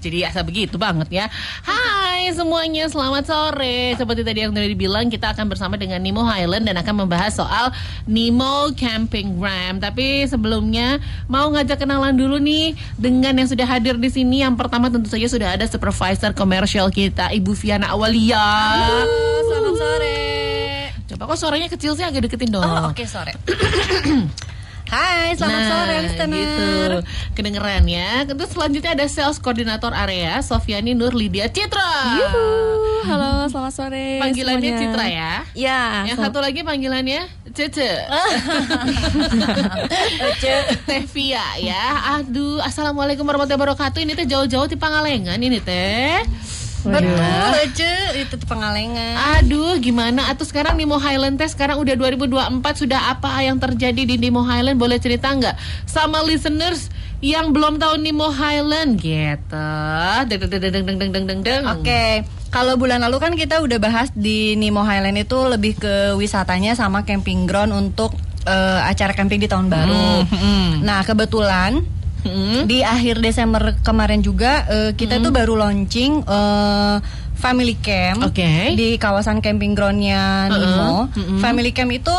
Jadi asa begitu banget ya. Hai semuanya, selamat sore. Seperti tadi yang sudah dibilang, kita akan bersama dengan Nemo Highland dan akan membahas soal Nemo Camping Ground. Tapi sebelumnya mau ngajak kenalan dulu nih dengan yang sudah hadir di sini. Yang pertama tentu saja sudah ada supervisor komersial kita, Ibu Viana Awalia. Halo, selamat sore. Coba kok suaranya kecil sih, agak deketin dong. Oh, oke, sore. Hai, selamat sore listener. Gitu. Kedengeran ya. Terus selanjutnya ada sales koordinator area Sofiani Nur Lydia Citra. Yuhu. Halo, selamat sore. Panggilannya semuanya. Citra ya. Ya. Yang satu lagi panggilannya Cece. Tevia ya. Aduh, assalamualaikum warahmatullahi wabarakatuh. Ini teh jauh-jauh di Pangalengan ini teh. Betul, itu Pengalengan. Aduh, gimana atuh sekarang Nemo Highland teh sekarang udah 2024, sudah apa yang terjadi di Nemo Highland, boleh cerita nggak sama listeners yang belum tahu Nemo Highland gitu. Oke. Kalau bulan lalu kan kita udah bahas di Nemo Highland itu lebih ke wisatanya sama camping ground untuk acara camping di tahun baru. Nah, kebetulan di akhir Desember kemarin juga kita tuh baru launching family camp di kawasan camping groundnya Nemo. Family camp itu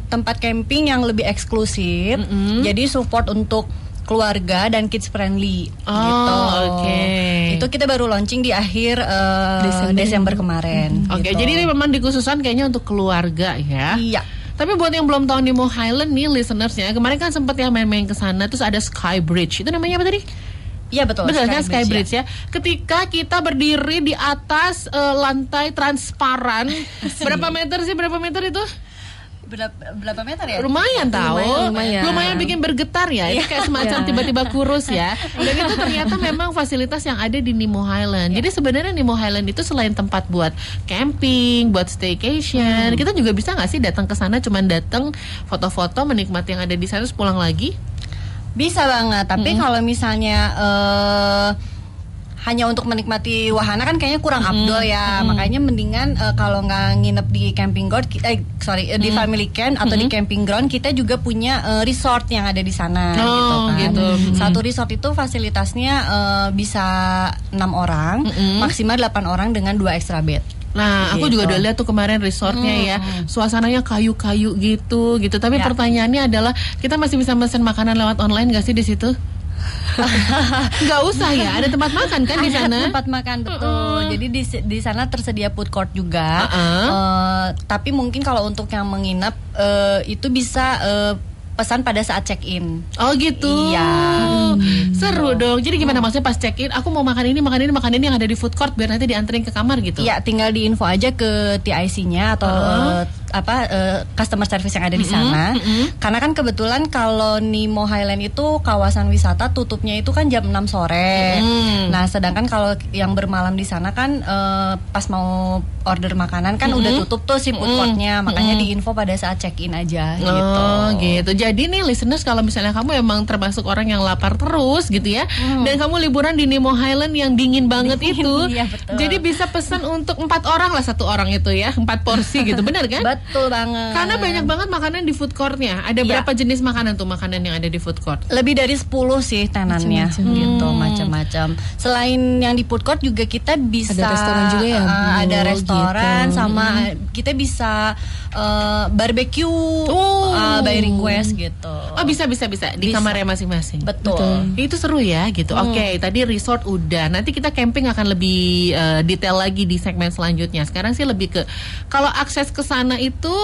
tempat camping yang lebih eksklusif, jadi support untuk keluarga dan kids friendly gitu. Itu kita baru launching di akhir Desember kemarin. Jadi ini memang dikhususkan kayaknya untuk keluarga ya. Iya. Tapi buat yang belum tahu Nemo Highland nih listenersnya, kemarin kan sempat yang main-main ke sana, terus ada Sky Bridge. Itu namanya apa tadi? Iya betul. Betul kan, Sky Bridge ya. Ketika kita berdiri di atas lantai transparan, berapa meter itu? Berapa meter ya? Lumayan tahu. Lumayan bikin bergetar ya. Itu kayak semacam tiba-tiba kurus ya. Dan itu ternyata memang fasilitas yang ada di Nemo Highland. Jadi sebenarnya Nemo Highland itu selain tempat buat camping, buat staycation, kita juga bisa nggak sih datang ke sana cuman datang foto-foto, menikmati yang ada di sana terus pulang lagi? Bisa banget. Tapi kalau misalnya hanya untuk menikmati wahana kan kayaknya kurang afdol ya. Makanya mendingan kalau nggak nginep di camping ground, di family camp atau di camping ground, kita juga punya resort yang ada di sana gitu. Satu resort itu fasilitasnya bisa 6 orang, maksimal 8 orang dengan 2 extra bed. Nah, aku juga udah lihat tuh kemarin resortnya ya, suasananya kayu-kayu gitu. Tapi pertanyaannya adalah, kita masih bisa pesan makanan lewat online nggak sih di situ? Nggak usah ya, ada tempat makan kan di sana? Tempat makan betul. Jadi di sana tersedia food court juga. Tapi mungkin kalau untuk yang menginap itu bisa pesan pada saat check-in. Oh gitu. Iya. Seru dong. Jadi gimana maksudnya pas check-in, aku mau makan ini yang ada di food court biar nanti dianterin ke kamar gitu? Iya, tinggal diinfo aja ke TIC-nya atau customer service yang ada di sana. Karena kan kebetulan kalau Nemo Highland itu kawasan wisata, tutupnya itu kan jam 6 sore. Nah, sedangkan kalau yang bermalam di sana kan pas mau order makanan kan udah tutup tuh si food court-nya. Makanya diinfo pada saat check-in aja gitu. Jadi nih listeners, kalau misalnya kamu emang termasuk orang yang lapar terus gitu ya, dan kamu liburan di Nemo Highland yang dingin banget itu, jadi bisa pesan untuk 4 orang lah, 1 orang itu ya, 4 porsi gitu, benar kan? Betul banget. Karena banyak banget makanan di food court-nya. Ada berapa jenis makanan tuh makanan yang ada di food court? Lebih dari 10 sih tenannya gitu, macam-macam. Selain yang di food court juga kita bisa ada restoran juga ya. Ada restoran gitu. Sama kita bisa barbecue by request gitu. Oh, bisa di kamarnya masing-masing. Betul. Itu seru ya gitu. Oke, tadi resort udah. Nanti kita camping akan lebih detail lagi di segmen selanjutnya. Sekarang sih lebih ke kalau akses ke sana itu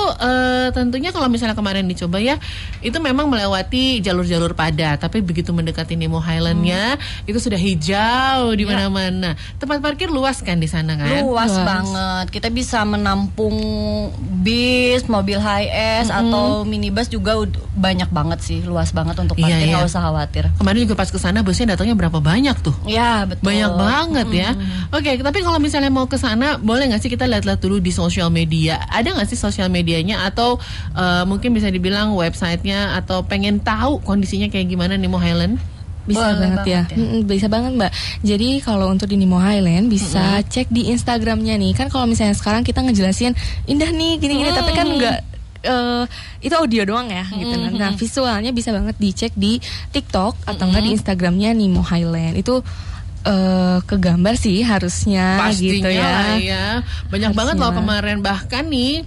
tentunya kalau misalnya kemarin dicoba ya, itu memang melewati jalur-jalur padat, tapi begitu mendekati Nemo Highland-nya itu sudah hijau di mana-mana. Tempat parkir luas kan di sana kan? Luas banget. Kita bisa menampung bis, mobil high-es atau minibus juga banyak banget sih, luas banget untuk parkir, nggak usah khawatir. Kemarin juga pas kesana busnya datangnya berapa banyak tuh? Ya betul. Banyak banget ya. Oke, tapi kalau misalnya mau ke sana, boleh nggak sih kita lihat-lihat dulu di sosial media? Ada nggak sih sosial medianya atau mungkin bisa dibilang websitenya, atau pengen tahu kondisinya kayak gimana Nemo Highland? Bisa banget ya. Bisa banget Mbak. Jadi kalau untuk di Nemo Highland bisa cek di Instagramnya nih. Kan kalau misalnya sekarang kita ngejelasin indah nih gini-gini, tapi kan nggak itu audio doang ya gitu. Nah visualnya bisa banget dicek di TikTok atau enggak di Instagramnya Nemo Highland. Itu kegambar sih harusnya. Pastinya gitu ya. Ya. Banyak banget loh kemarin, bahkan nih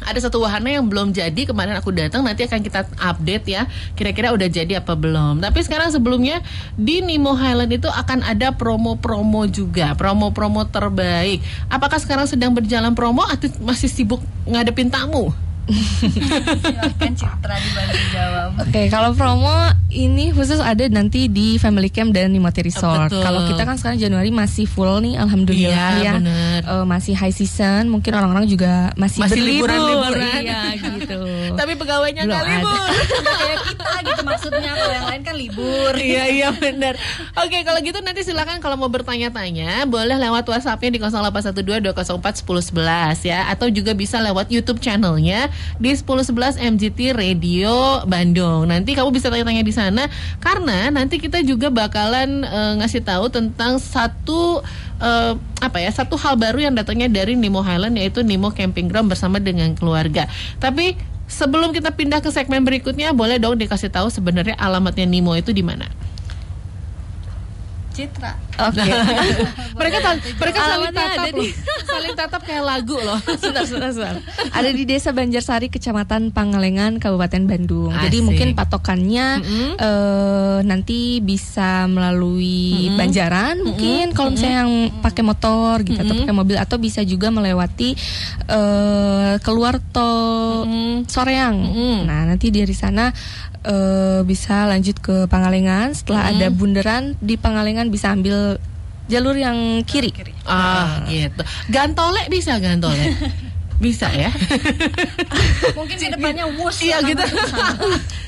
ada satu wahana yang belum jadi, kemarin aku datang, nanti akan kita update ya, kira-kira udah jadi apa belum. Tapi sekarang sebelumnya di Nemo Highland itu akan ada promo-promo juga, promo-promo terbaik. Apakah sekarang sedang berjalan promo atau masih sibuk ngadepin tamu? Silahkan Citra dibantu jawab. Oke, kalau promo ini khusus ada nanti di Family Camp dan Nimoti Resort. Kalau kita kan sekarang Januari masih full nih, alhamdulillah ya. Masih high season, mungkin orang-orang juga masih liburan-liburan. Iya gitu. Tapi pegawainya nggak libur. Kayak kita gitu maksudnya, kalau yang lain kan libur. Iya benar. Oke, kalau gitu nanti silakan kalau mau bertanya-tanya boleh lewat WhatsApp-nya di 0812-221-1011 ya, atau juga bisa lewat YouTube channelnya di 1011 MGT Radio Bandung. Nanti kamu bisa tanya-tanya di sana, karena nanti kita juga bakalan ngasih tahu tentang satu hal baru yang datangnya dari Nemo Highland, yaitu Nemo Camping Ground bersama dengan keluarga. Tapi sebelum kita pindah ke segmen berikutnya, boleh dong dikasih tahu sebenarnya alamatnya Nemo itu di mana? Citra. Oke. Mereka saling tatap kayak lagu loh. Sebentar. Ada di Desa Banjarsari, Kecamatan Pangalengan, Kabupaten Bandung. Asik. Jadi mungkin patokannya nanti bisa melalui Banjaran, mungkin kalau misalnya yang pakai motor gitu atau pakai mobil, atau bisa juga melewati keluar tol Soreang. Nah, nanti dari sana bisa lanjut ke Pangalengan. Setelah ada bundaran di Pangalengan bisa ambil jalur yang kiri. Gitu. Gantole bisa gantole. Bisa ya. Mungkin ke depannya wush. Iya gitu.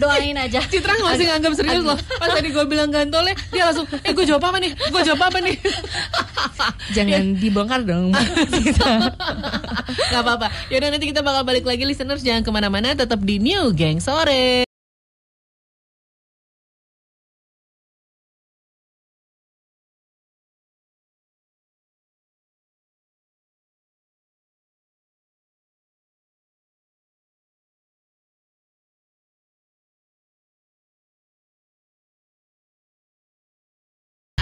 Doain aja. Citra masih nganggap serius loh. Pas tadi gue bilang gantole, dia langsung, gue jawab apa nih? Jangan dibongkar dong. Gak apa-apa. Yaudah, nanti kita bakal balik lagi, listeners jangan kemana-mana, tetap di New Gang Sore.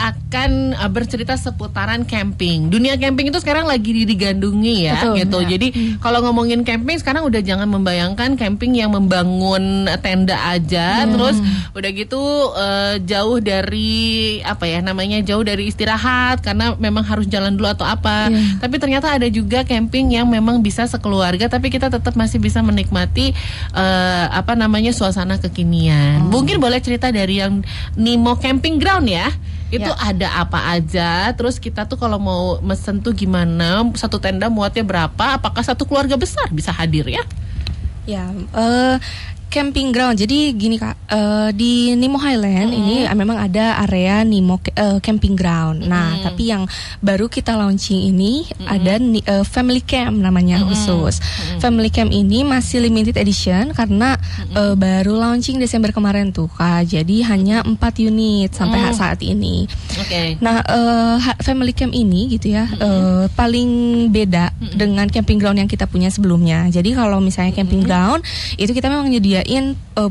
Akan bercerita seputaran camping. Dunia camping itu sekarang lagi digandungi ya. Betul, gitu. ya. Jadi kalau ngomongin camping sekarang udah jangan membayangkan camping yang membangun tenda aja, terus udah gitu jauh dari jauh dari istirahat karena memang harus jalan dulu atau apa. Tapi ternyata ada juga camping yang memang bisa sekeluarga, tapi kita tetap masih bisa menikmati suasana kekinian. Mungkin boleh cerita dari yang Nemo Camping Ground ya. Itu ada apa aja, terus kita tuh kalau mau mesen tuh gimana, satu tenda muatnya berapa, apakah satu keluarga besar bisa hadir ya? Ya, camping ground. Jadi gini Kak, di Nemo Highland ini memang ada area Nemo Camping Ground. Nah, tapi yang baru kita launching ini ada Family Camp namanya khusus. Family Camp ini masih limited edition karena baru launching Desember kemarin tuh Kak. Jadi hanya 4 unit sampai saat ini. Nah, Family Camp ini gitu ya, paling beda dengan camping ground yang kita punya sebelumnya. Jadi kalau misalnya camping ground itu kita memang nyediain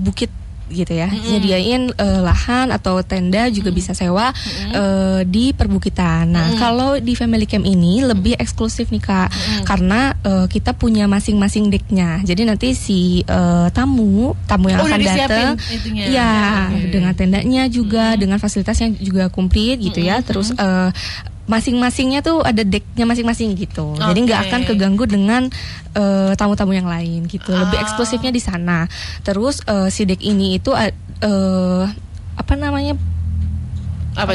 bukit gitu ya, nyediain lahan atau tenda juga bisa sewa di perbukitan. Nah, kalau di Family Camp ini lebih eksklusif nih Kak, karena kita punya masing-masing decknya. Jadi nanti si tamu yang akan datang, dengan tendanya juga, dengan fasilitas yang juga komplit gitu ya. Terus masing-masingnya tuh ada decknya masing-masing gitu. Jadi nggak akan keganggu dengan tamu-tamu yang lain gitu. Lebih eksklusifnya di sana. Terus si deck ini itu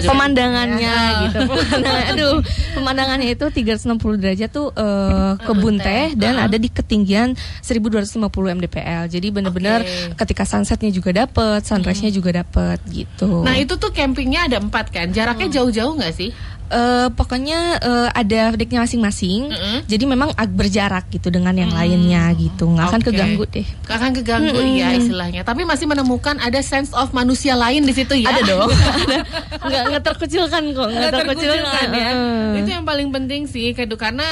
pemandangannya gitu. Pemandangannya itu 360 derajat tuh kebun teh dan ada di ketinggian 1250 mdpl. Jadi benar-benar ketika sunsetnya juga dapet, sunrise-nya juga dapet gitu. Nah, itu tuh campingnya ada 4 kan? Jaraknya jauh-jauh nggak sih? Pokoknya ada decknya masing-masing. Jadi memang berjarak gitu dengan yang lainnya gitu. Nggak akan keganggu deh. Nggak akan keganggu ya istilahnya. Tapi masih menemukan ada sense of manusia lain di situ ya. Ada dong. Nggak terkucilkan kok. Nggak terkucilkan ya. Itu yang paling penting sih, karena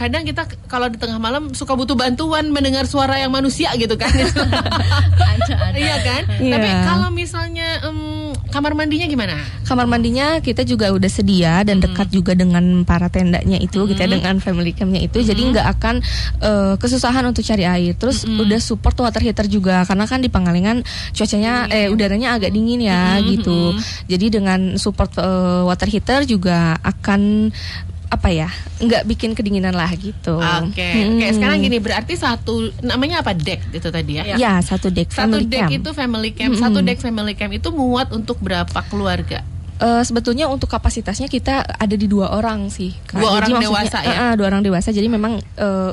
kadang kita kalau di tengah malam suka butuh bantuan mendengar suara yang manusia gitu kan. Ada. Iya kan. Iya. Tapi kalau misalnya kamar mandinya gimana? Kamar mandinya kita juga udah sedia dan dekat juga dengan para tendanya itu, kita dengan family campnya itu, jadi nggak akan kesusahan untuk cari air. Terus udah support water heater juga, karena kan di Pangalengan cuacanya udaranya agak dingin ya gitu. Jadi dengan support water heater juga akan nggak bikin kedinginan lah gitu. Oke. Sekarang gini, berarti satu namanya apa, deck itu tadi ya? Ya, satu deck family camp. Itu family camp. Satu deck family camp itu muat untuk berapa keluarga? Sebetulnya untuk kapasitasnya kita ada di 2 orang sih, Kak. 2 orang jadi dewasa ya? 2 orang dewasa. Jadi memang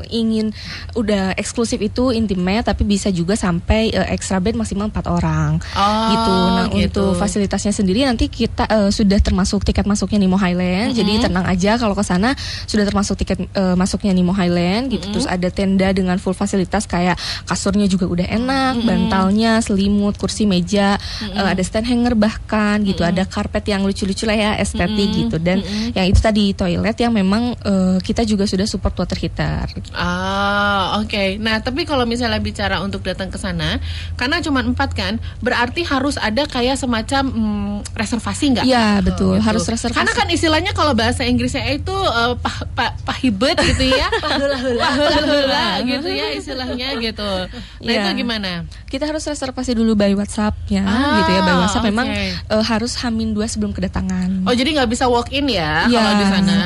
ingin udah eksklusif itu intimate, tapi bisa juga sampai extra bed maksimal 4 orang gitu. Nah untuk fasilitasnya sendiri nanti kita sudah termasuk tiket masuknya Nemo Highland. Jadi tenang aja kalau ke sana sudah termasuk tiket masuknya Nemo Highland gitu. Terus ada tenda dengan full fasilitas kayak kasurnya juga udah enak, bantalnya, selimut, kursi, meja, ada stand hanger bahkan gitu. Ada karpet yang lucu-lucu lah ya, estetik gitu. Dan yang itu tadi toilet yang memang kita juga sudah support water heater. Oke. Nah, tapi kalau misalnya bicara untuk datang ke sana, karena cuma 4 kan, berarti harus ada kayak semacam reservasi nggak? Iya, betul. Harus reservasi. Karena kan istilahnya kalau bahasa Inggrisnya itu pahibet gitu ya. Pahula gitu ya istilahnya gitu. Nah, itu gimana? Kita harus reservasi dulu by WhatsApp-nya gitu ya. By WhatsApp memang harus H-2 sebelum kedatangan. Oh, jadi nggak bisa walk in ya kalau di sana.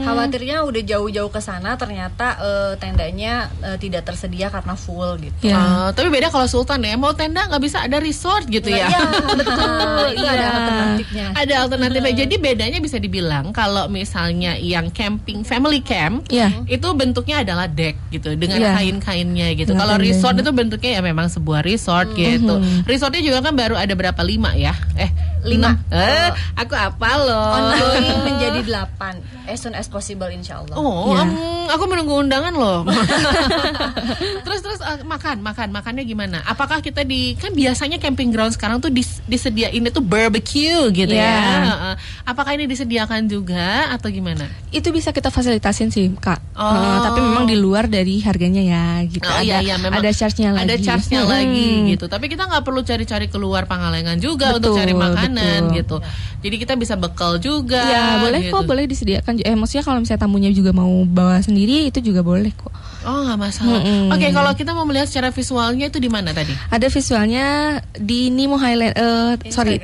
Khawatirnya udah jauh-jauh ke sana ternyata tendanya tidak tersedia karena full gitu. Tapi beda kalau Sultan ya, mau tenda nggak bisa, ada resort gitu ya. Iya, betul. Itu ada alternatifnya. Ada alternatifnya. Jadi bedanya bisa dibilang kalau misalnya yang camping family camp itu bentuknya adalah deck gitu dengan kain-kainnya gitu. Kalau resort itu bentuknya ya memang sebuah resort gitu. Resortnya juga kan baru ada berapa, 5 ya? 5. Aku apal loh. Ongoing menjadi 8. As soon as possible insyaallah. Aku menunggu undangan loh. Terus makannya gimana? Apakah kita kan biasanya camping ground sekarang tuh disediain itu barbecue gitu ya. Apakah ini disediakan juga atau gimana? Itu bisa kita fasilitasin sih, Kak. Tapi memang di luar dari harganya ya gitu. Ada charge-nya lagi. Ada charge-nya lagi gitu. Tapi kita nggak perlu cari-cari keluar Pangalengan juga untuk cari makanan gitu. Jadi kita bisa bekal juga. Ya, boleh gitu. kok, boleh disediakan. Maksudnya kalau misalnya tamunya juga mau bawa sendiri itu juga boleh kok. Nggak masalah. Oke, kalau kita mau melihat secara visualnya itu di mana tadi? Ada visualnya di Nemo Highland.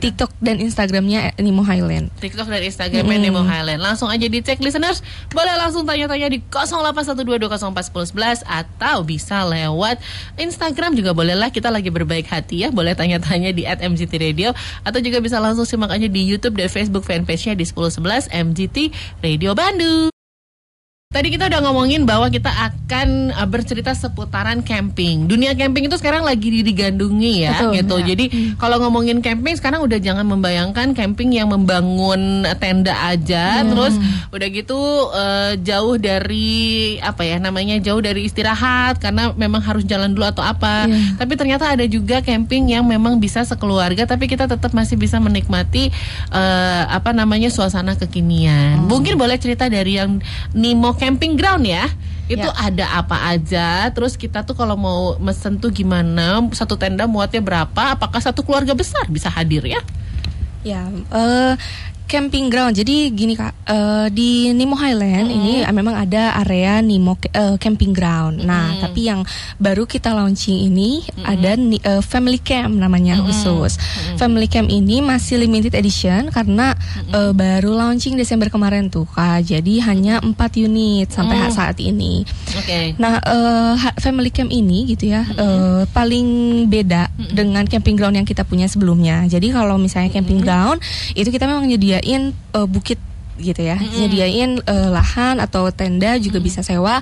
TikTok dan Instagramnya Nemo Highland. TikTok dan Instagramnya Nemo Highland. Langsung aja dicek listeners. Boleh langsung tanya-tanya di 0812204011 atau bisa lewat Instagram juga boleh lah. Kita lagi berbaik hati ya. Boleh tanya-tanya di @MGT Radio atau juga bisa langsung simak aja di YouTube dan Facebook fanpage-nya di 1011 MGT Radio Bandung. Tadi kita udah ngomongin bahwa kita akan bercerita seputaran camping. Dunia camping itu sekarang lagi digandungi ya. Betul, gitu. Ya. Jadi kalau ngomongin camping sekarang udah jangan membayangkan camping yang membangun tenda aja, terus udah gitu jauh dari jauh dari istirahat karena memang harus jalan dulu atau apa. Tapi ternyata ada juga camping yang memang bisa sekeluarga tapi kita tetap masih bisa menikmati suasana kekinian. Mungkin boleh cerita dari yang Nemo Camping Ground ya. Itu ada apa aja? Terus kita tuh kalau mau mesen tuh gimana? Satu tenda muatnya berapa? Apakah satu keluarga besar bisa hadir ya? Ya, camping ground. Jadi gini Kak, di Nemo Highland ini memang ada area Nemo camping ground. Nah, tapi yang baru kita launching ini ada family camp namanya khusus. Family camp ini masih limited edition karena baru launching Desember kemarin tuh Kak. Jadi hanya 4 unit sampai saat ini. Nah, family camp ini gitu ya paling beda dengan camping ground yang kita punya sebelumnya. Jadi kalau misalnya camping ground itu kita memang nyediain bukit gitu ya. Nyediain lahan atau tenda juga bisa sewa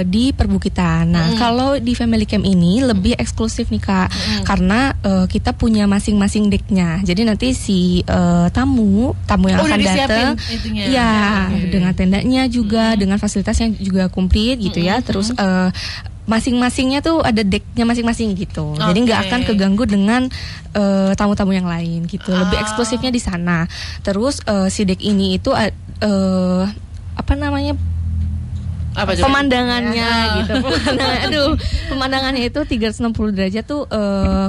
di perbukitan. Nah, kalau di family camp ini lebih eksklusif nih Kak, karena kita punya masing-masing decknya. Jadi nanti si tamu yang akan datang, ya dengan tendanya juga, dengan fasilitas yang juga komplit gitu ya. Terus masing-masingnya tuh ada decknya masing-masing gitu. Jadi nggak akan keganggu dengan tamu-tamu yang lain gitu. Lebih eksklusifnya di sana. Terus si deck ini itu pemandangannya gitu. Pemandangannya itu 360 derajat tuh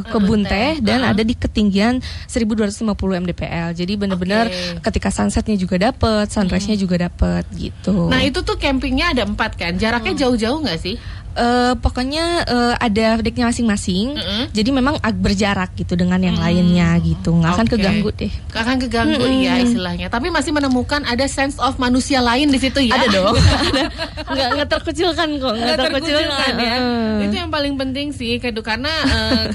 kebun teh dan ada di ketinggian 1250 mdpl. Jadi benar-benar ketika sunsetnya juga dapet, sunrise-nya juga dapet gitu. Nah, itu tuh campingnya ada 4 kan. Jaraknya jauh-jauh nggak sih? Pokoknya ada decknya masing-masing. Jadi memang berjarak gitu dengan yang lainnya gitu. Nggak akan keganggu deh. Nggak akan keganggu ya istilahnya. Tapi masih menemukan ada sense of manusia lain di situ ya. Ada dong. Nggak terkecilkan kok. Nggak terkecilkan ya. Itu yang paling penting sih, karena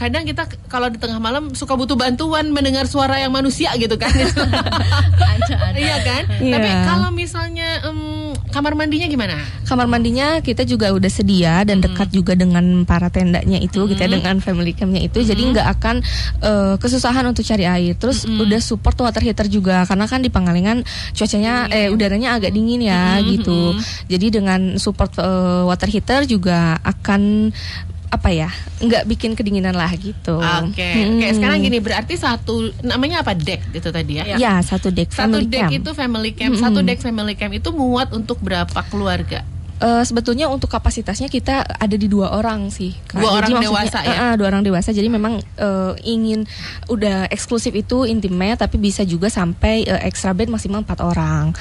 kadang kita kalau di tengah malam suka butuh bantuan mendengar suara yang manusia gitu kan. Ada. Iya kan? Iya. Tapi kalau misalnya kamar mandinya gimana? Kamar mandinya kita juga udah sedia dan dekat juga dengan para tendanya itu gitu ya, dengan family campnya itu. Jadi nggak akan kesusahan untuk cari air. Terus udah support water heater juga, karena kan di Pangalengan cuacanya udaranya agak dingin ya gitu. Jadi dengan support water heater juga akan nggak bikin kedinginan lah gitu. Oke, sekarang gini, berarti satu namanya apa, deck itu tadi ya? Ya, satu deck family camp. Itu family camp. Satu deck family camp itu muat untuk berapa keluarga? Sebetulnya untuk kapasitasnya kita ada di 2 orang sih. Dua orang dewasa ya? 2 orang dewasa. Jadi memang ingin udah eksklusif itu intimate, tapi bisa juga sampai extra bed maksimal 4 orang.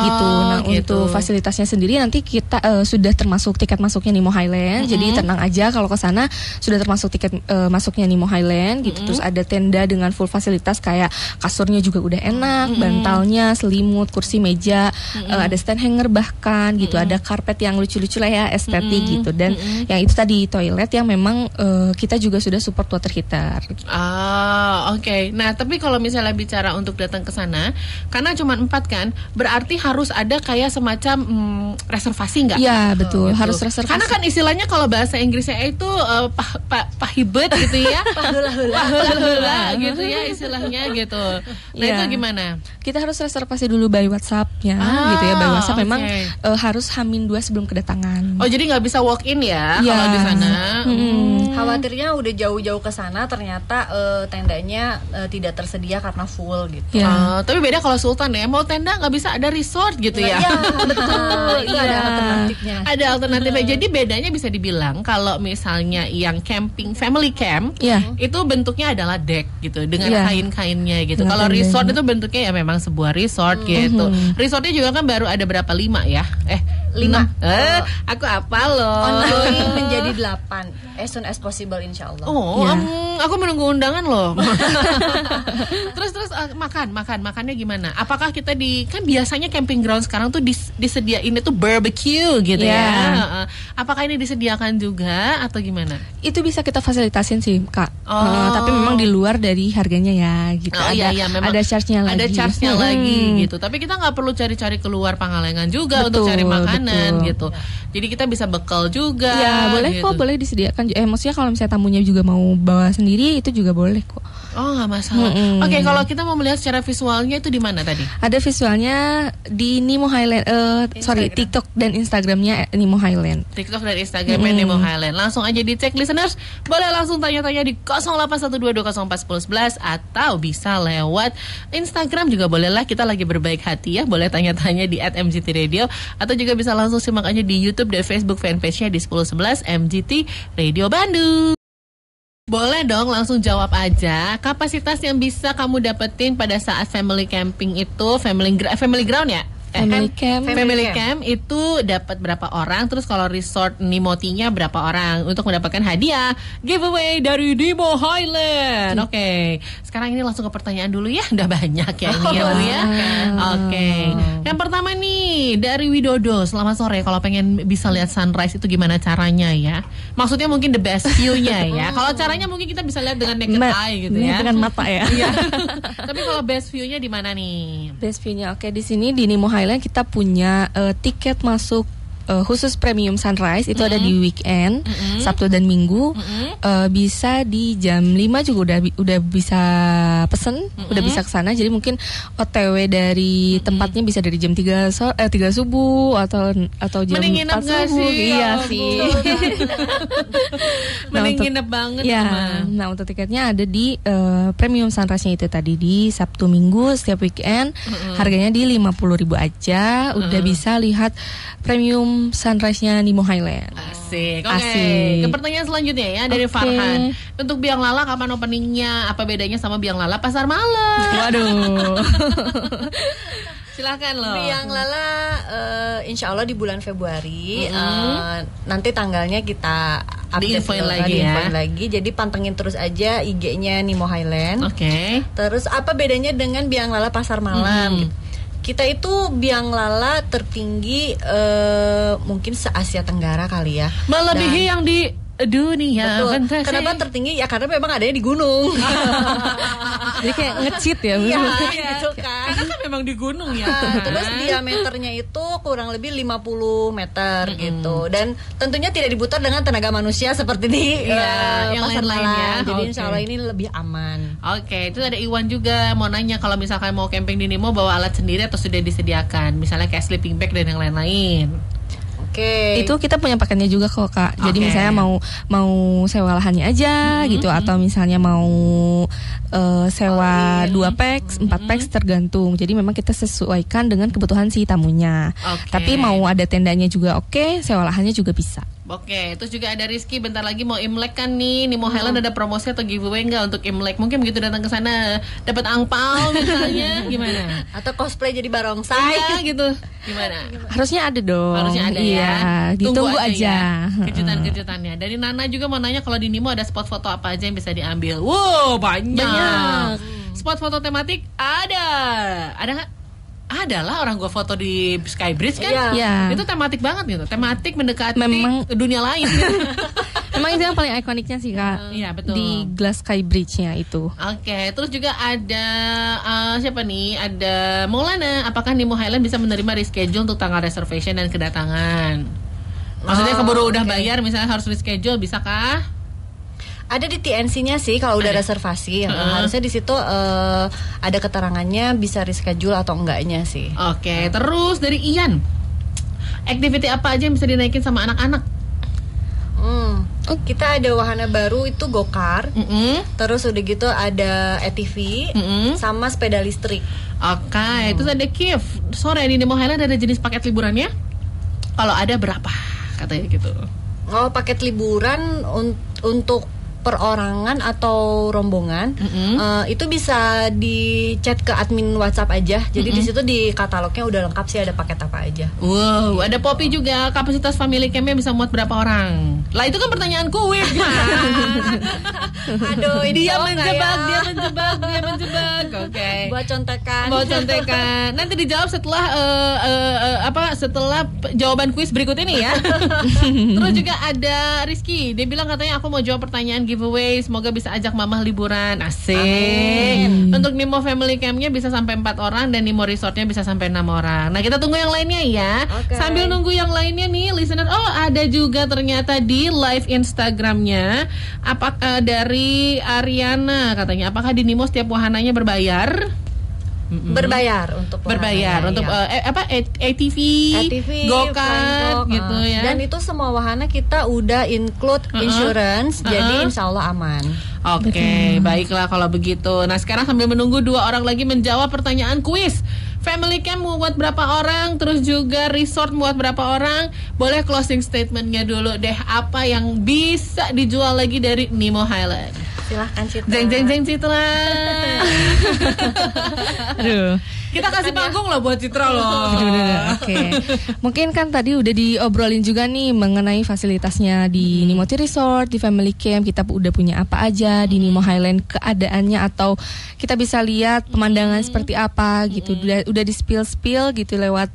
Gitu. Nah, untuk fasilitasnya sendiri nanti kita sudah termasuk tiket masuknya Nemo Highland. Jadi tenang aja kalau ke sana sudah termasuk tiket masuknya Nemo Highland gitu. Terus ada tenda dengan full fasilitas kayak kasurnya juga udah enak, bantalnya, selimut, kursi, meja, ada stand hanger bahkan gitu. Ada karpet yang lucu-lucu lah ya, estetik gitu. Dan yang itu tadi toilet yang memang kita juga sudah support water heater. Oke. Nah, tapi kalau misalnya bicara untuk datang ke sana, karena cuma 4 kan, berarti harus ada kayak semacam reservasi nggak? Iya, betul. Harus reservasi. Karena kan istilahnya kalau bahasa Inggrisnya itu pahibet gitu ya. Pahula gitu ya istilahnya gitu. Nah, itu gimana? Kita harus reservasi dulu by WhatsApp-nya gitu ya. By WhatsApp memang harus H-2 sebelum kedatangan. Oh, jadi nggak bisa walk in ya kalau di sana. Khawatirnya udah jauh-jauh ke sana ternyata tendanya tidak tersedia karena full gitu. Tapi beda kalau Sultan ya, mau tenda nggak bisa, ada resort gitu ya. Iya, betul. Itu ada alternatifnya. Ada alternatifnya. Jadi bedanya bisa dibilang kalau misalnya yang camping family camp itu bentuknya adalah deck gitu dengan kain-kainnya gitu. Kalau resort itu bentuknya ya memang sebuah resort gitu. Resortnya juga kan baru ada berapa, 5 ya? 5. Aku apal loh. Ongoing menjadi 8 as soon as possible insyaallah. Aku menunggu undangan loh. Terus makannya gimana? Apakah kita kan biasanya camping ground sekarang tuh disediain itu barbecue gitu ya. Apakah ini disediakan juga atau gimana? Itu bisa kita fasilitasin sih Kak. Tapi memang di luar dari harganya ya gitu. Ada charge-nya lagi. Ada charge-nya lagi gitu. Tapi kita nggak perlu cari-cari keluar Pangalengan juga untuk cari makanan gitu. Jadi kita bisa bekal juga. Ya boleh kok, boleh disediakan. Maksudnya kalau misalnya tamunya juga mau bawa sendiri itu juga boleh kok. Oh, nggak masalah. Oke, kalau kita mau melihat secara visualnya itu di mana tadi? Ada visualnya di Nemo Highland. TikTok dan Instagramnya Nemo Highland. TikTok dan Instagramnya Nemo Highland. Langsung aja dicek listeners. Boleh langsung tanya-tanya di 0812204011 atau bisa lewat Instagram juga boleh lah. Kita lagi berbaik hati ya. Boleh tanya-tanya di @MGT Radio atau juga bisa langsung simak aja di YouTube dan Facebook fanpage-nya di 1011 MGT Radio Bandung. Boleh dong, langsung jawab aja. Kapasitas yang bisa kamu dapetin pada saat family camping itu, family ground ya? Family camp itu dapat berapa orang? Terus kalau resort Nimotinya berapa orang untuk mendapatkan hadiah giveaway dari Nemo Highland? Oke. Sekarang sekarang ini langsung ke pertanyaan dulu ya. Udah banyak ya ini ya Bu ya. Oke. Yang pertama nih dari Widodo. Selamat sore. Kalau pengen bisa lihat sunrise itu gimana caranya ya? Maksudnya mungkin the best view-nya ya. Kalau caranya mungkin kita bisa lihat dengan naked eye gitu ya. Dengan mata ya. Iya. Tapi kalau best view-nya di mana nih? Best view-nya oke, di sini di Nemo Highland kita punya tiket masuk khusus premium sunrise itu ada di weekend, Sabtu dan Minggu. Bisa di jam 5 juga udah bisa pesen, udah bisa ke sana. Jadi mungkin OTW dari tempatnya bisa dari jam 3 subuh atau jam 4 subuh. Iya sih. Mending nginep banget ya. Nah, untuk tiketnya ada di premium sunrise-nya itu tadi di Sabtu Minggu setiap weekend. Harganya di 50.000 aja. Udah bisa lihat premium sunrise-nya Nemo Highland. Asik. Oke. Ke pertanyaan selanjutnya ya dari Farhan. Untuk Biang Lala kapan openingnya? Apa bedanya sama Biang Lala Pasar Malam? Waduh. Silakan loh. Biang Lala insya Allah di bulan Februari. Nanti tanggalnya kita diinfoin lagi ya. Jadi pantengin terus aja IG-nya Nemo Highland. Oke. Terus apa bedanya dengan Biang Lala Pasar Malam? Gitu. Kita itu Biang Lala tertinggi mungkin se-Asia Tenggara kali ya. Melebihi yang di dunia. Betul. Kenapa tertinggi? Ya karena memang adanya di gunung. Jadi kayak nge-cheat ya. Iya, gitu kan. Karena kan memang di gunung ya. Terus diameternya itu kurang lebih 50 meter gitu. Dan tentunya tidak diputar dengan tenaga manusia seperti di yang Pasar lain-lain Malam. ya. Jadi insya Allah ini lebih aman. Oke, itu ada Iwan juga mau nanya kalau misalkan mau camping di Nemo bawa alat sendiri atau sudah disediakan, misalnya kayak sleeping bag dan yang lain-lain. Itu kita punya paketnya juga kok Kak. Jadi misalnya mau sewa lahannya aja gitu, atau misalnya mau sewa 2 packs, 4 packs tergantung. Jadi memang kita sesuaikan dengan kebutuhan si tamunya. Tapi mau ada tendanya juga sewa lahannya juga bisa. Oke, terus juga ada Rizky bentar lagi mau Imlek kan nih. Nemo Highland ada promosi atau giveaway nggak untuk Imlek? Mungkin begitu datang ke sana dapat angpau misalnya, gimana? Atau cosplay jadi barongsai gitu. Gimana? Harusnya ada dong. Harusnya ada ya. Ditunggu aja. Kejutan-kejutannya. Dari Nana juga mau nanya kalau di Nemo ada spot foto apa aja yang bisa diambil. Wow, banyak. Spot foto tematik ada nggak? Adalah orang gua foto di Skybridge kan. Iya. Itu tematik banget gitu. Tematik mendekati dunia lain. Memang itu yang paling ikoniknya sih Kak. Iya betul. Di Glass Skybridge-nya itu. Oke, terus juga ada siapa nih? Ada Maulana. Apakah Nemo Highland bisa menerima reschedule untuk tanggal reservation dan kedatangan? Maksudnya keburu udah bayar misalnya harus reschedule, bisakah? Ada di TNC-nya sih kalau udah reservasi. Harusnya di situ ada keterangannya bisa reschedule atau enggaknya sih. Oke, terus dari Ian. Activity apa aja yang bisa dinaikin sama anak-anak? Kita ada wahana baru itu go-kart. Terus udah gitu ada ATV sama sepeda listrik. Oke, terus ada Kif. Sore di Nemo Highland ada jenis paket liburannya? Kalau ada berapa? Katanya gitu. Oh, paket liburan untuk perorangan atau rombongan itu bisa di chat ke admin WhatsApp aja. Jadi di situ di katalognya udah lengkap sih ada paket apa aja. Wow, ada Poppy juga. Kapasitas family campnya bisa muat berapa orang? Lah itu kan pertanyaan kuis. Aduh, ini dia menjebak. Oke. Buat contekan. Nanti dijawab setelah setelah jawaban kuis berikut ini ya. Terus juga ada Rizky. Dia bilang katanya aku mau jawab pertanyaan giveaway, semoga bisa ajak mamah liburan. Asik. Amin. Untuk Nemo Family Camp-nya bisa sampai 4 orang dan Nemo Resort-nya bisa sampai 6 orang. Nah, kita tunggu yang lainnya ya. Sambil nunggu yang lainnya nih, listener. Oh, ada juga ternyata di live Instagram-nya dari Ariana katanya, apakah di Nemo setiap wahananya berbayar? Berbayar untuk ATV, go-kart gitu ya. Dan itu semua wahana kita udah include insurance, jadi insya Allah aman. Oke, baiklah kalau begitu. Nah sekarang sambil menunggu 2 orang lagi menjawab pertanyaan kuis. Family camp buat berapa orang, terus juga resort buat berapa orang. Boleh closing statementnya dulu deh. Apa yang bisa dijual lagi dari Nemo Highland? Silahkan Citra. Jeng Citra. Aduh. Kita kasih panggung loh buat Citra loh. Oke. Mungkin kan tadi udah diobrolin juga nih mengenai fasilitasnya di Nimoti Resort, di Family Camp, kita udah punya apa aja di Nemo Highland, keadaannya atau kita bisa lihat pemandangan seperti apa gitu. Udah di spill gitu lewat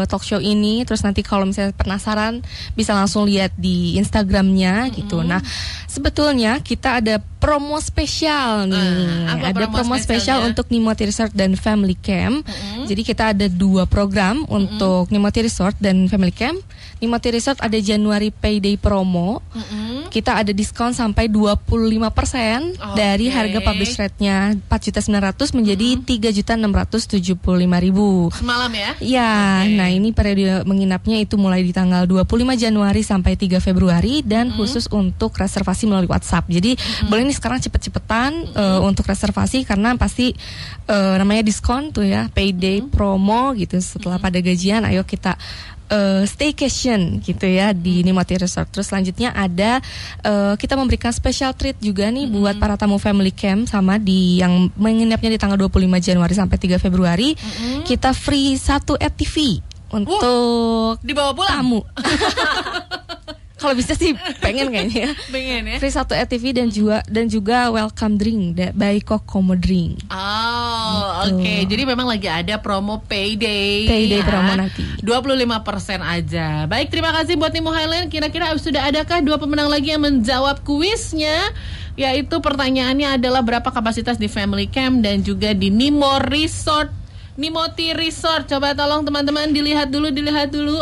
talk show ini. Terus nanti kalau misalnya penasaran bisa langsung lihat di Instagramnya gitu. Nah, sebetulnya kita ada promo spesial nih. Ada promo spesial untuk Nimoti Resort dan Family Camp. Jadi kita ada 2 program untuk Nimoti Resort dan Family Camp. Nimoti Resort ada Januari Payday promo. Kita ada diskon sampai 25% dari harga publish rate-nya 4.900.000 menjadi 3.675.000. Semalam ya? Ya, nah ini periode menginapnya itu mulai di tanggal 25 Januari sampai 3 Februari dan khusus untuk reservasi melalui WhatsApp. Jadi boleh nih sekarang cepet-cepetan untuk reservasi karena pasti namanya diskon tuh ya, payday promo gitu. Setelah pada gajian, ayo kita staycation gitu ya di Nimoti Resort. Terus selanjutnya ada kita memberikan special treat juga nih buat para tamu Family Camp sama di yang menginapnya di tanggal 25 Januari sampai 3 Februari. Kita free 1 ATV untuk dibawa pulang tamu. Kalau bisa sih pengen kayaknya ya. Pengen ya. Free 1 ATV dan juga welcome drink by Kokomo Drink. Oh, gitu. Oke. Jadi memang lagi ada promo payday. Payday ya. Promo nanti. 25% aja. Baik, terima kasih buat Nemo Highland. Kira-kira sudah adakah 2 pemenang lagi yang menjawab kuisnya? Yaitu pertanyaannya adalah berapa kapasitas di Family Camp dan juga di Nemo Resort. Nimoti Resort, coba tolong teman-teman dilihat dulu.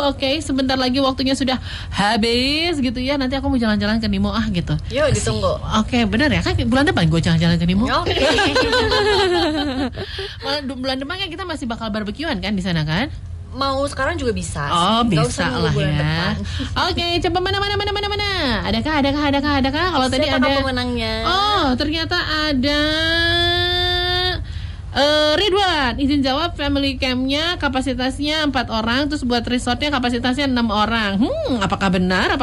Oke, sebentar lagi waktunya sudah habis gitu ya. Nanti aku mau jalan-jalan ke Nemo gitu. Yuk ditunggu. Oke, benar ya kan bulan depan gue jalan-jalan ke Nemo. Oke. Bulan depan kan kita masih bakal barbekyuan kan di sana kan? Mau sekarang juga bisa. Oh, bisa lah ya. Oke, coba mana. Adakah? Kalau tadi ada pemenangnya? Oh, ternyata ada Ridwan, izin jawab. Family Camp-nya kapasitasnya 4 orang, terus buat resortnya kapasitasnya 6 orang. Apakah benar?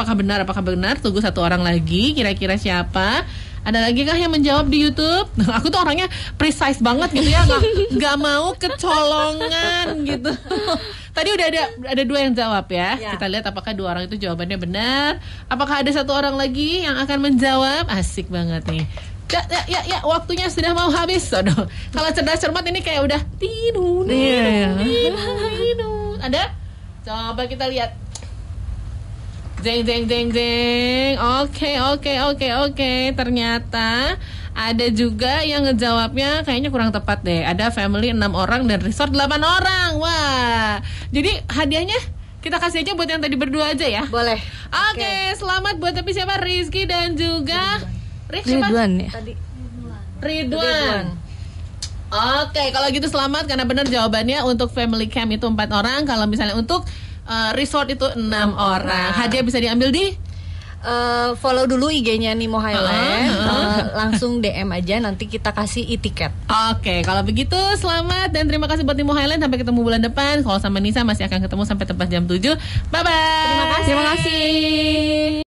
Tunggu 1 orang lagi. Kira-kira siapa? Ada lagi kah yang menjawab di YouTube? Aku tuh orangnya precise banget gitu ya, nggak mau kecolongan gitu. Tadi udah ada 2 yang jawab ya. Kita lihat apakah 2 orang itu jawabannya benar. Apakah ada 1 orang lagi yang akan menjawab? Asik banget nih. Ya, waktunya sudah mau habis. Aduh. Kalau cerdas cermat ini kayak udah tidur. Ada? Coba kita lihat. Jeng. Oke. Ternyata ada juga yang ngejawabnya kayaknya kurang tepat deh. Ada family 6 orang dan resort 8 orang. Wah. Jadi hadiahnya kita kasih aja buat yang tadi berdua aja ya. Boleh. Oke, selamat buat tapi siapa? Rizky dan juga Ridwan ya. Ridwan. Oke, kalau gitu selamat karena benar jawabannya. Untuk Family Camp itu 4 orang. Kalau misalnya untuk resort itu 6 orang. Hadiah bisa diambil di follow dulu IG-nya Nemo Highland. Langsung DM aja, nanti kita kasih e-tiket. Oke, kalau begitu selamat dan terima kasih buat Nemo Highland. Sampai ketemu bulan depan. Kalau sama Nisa masih akan ketemu sampai tepat jam 7. Bye-bye. Terima kasih.